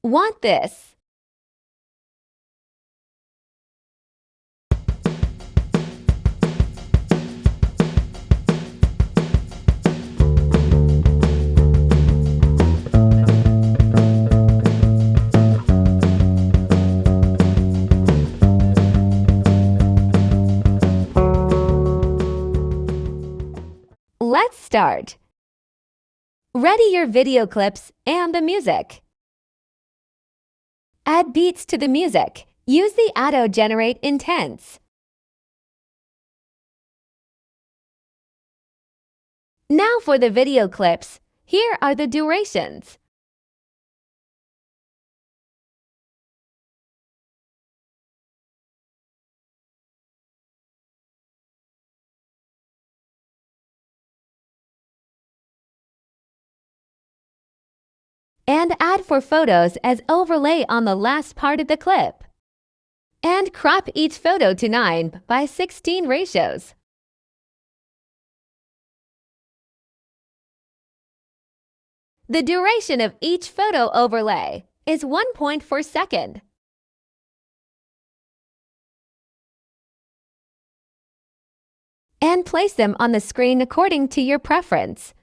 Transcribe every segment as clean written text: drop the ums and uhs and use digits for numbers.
Want this? Let's start. Ready your video clips and the music. Add beats to the music. Use the auto-generate intents. Now for the video clips. Here are the durations. And add for photos as overlay on the last part of the clip. And crop each photo to 9:16 ratios. The duration of each photo overlay is 1.4 seconds. And place them on the screen according to your preference.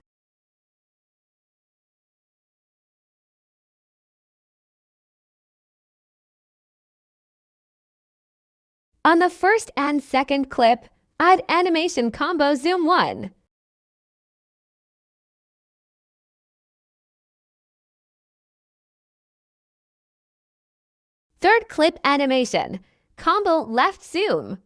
On the first and second clip, add animation combo zoom 1. Third clip animation, combo left zoom.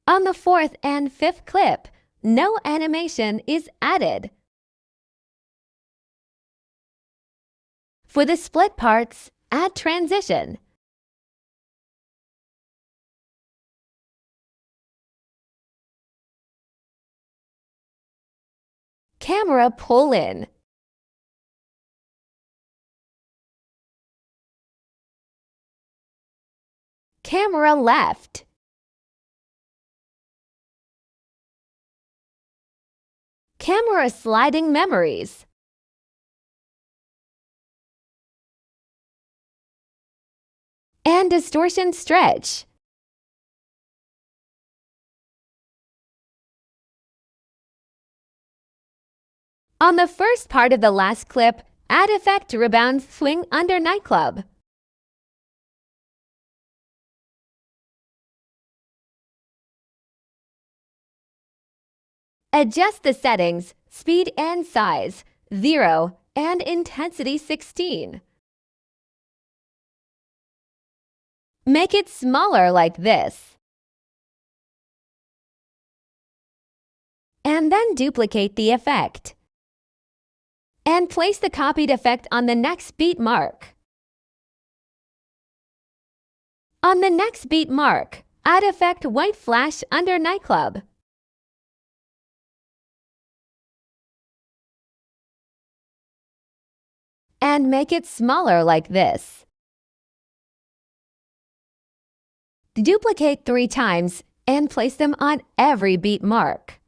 On the fourth and fifth clip, no animation is added. For the split parts, add transition. Camera pull in. Camera left. Camera sliding memories. And distortion stretch. On the first part of the last clip, add effect rebound swing under nightclub. Adjust the settings, speed and size, 0, and intensity 16. Make it smaller like this. And then duplicate the effect. And place the copied effect on the next beat mark. On the next beat mark, add effect white flash under nightclub. And make it smaller like this. Duplicate 3 times and place them on every beat mark.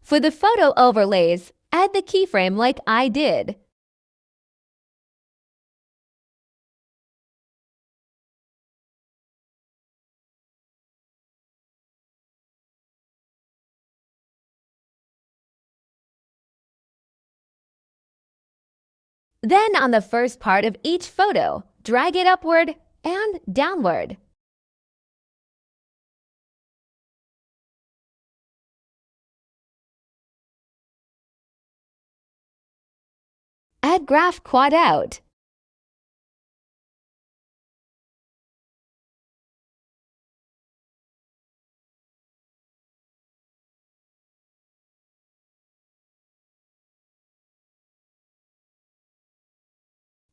For the photo overlays, add the keyframe like I did. Then on the first part of each photo, drag it upward and downward. Add graph quad out.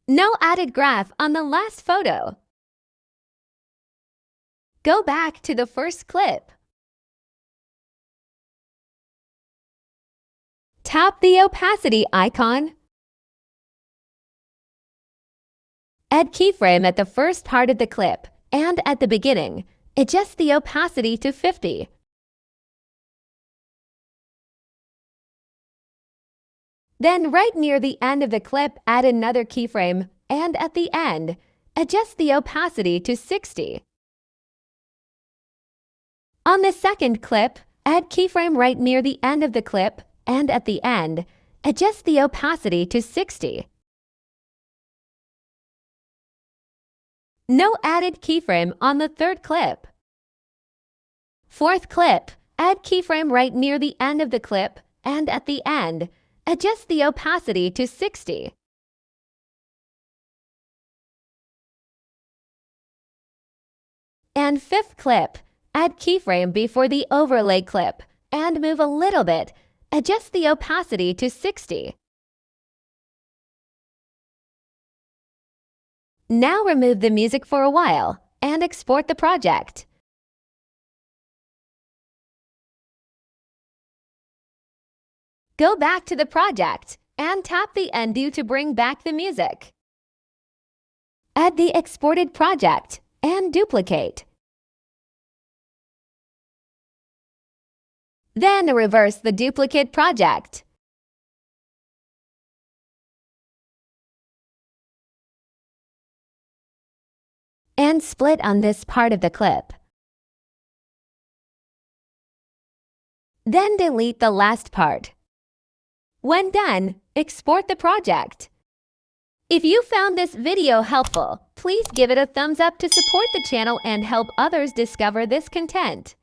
No added graph on the last photo. Go back to the first clip. Tap the opacity icon. Add keyframe at the first part of the clip and at the beginning. Adjust the opacity to 50. Then right near the end of the clip, add another keyframe and at the end, adjust the opacity to 60. On the second clip, add keyframe right near the end of the clip and at the end, adjust the opacity to 60. No added keyframe on the third clip. Fourth clip, add keyframe right near the end of the clip and at the end, adjust the opacity to 60. And fifth clip, add keyframe before the overlay clip and move a little bit. Adjust the opacity to 60. Now remove the music for a while and export the project. Go back to the project and tap the undo to bring back the music. Add the exported project and duplicate. Then reverse the duplicate project. And split on this part of the clip. Then delete the last part. When done, export the project. If you found this video helpful, please give it a thumbs up to support the channel and help others discover this content.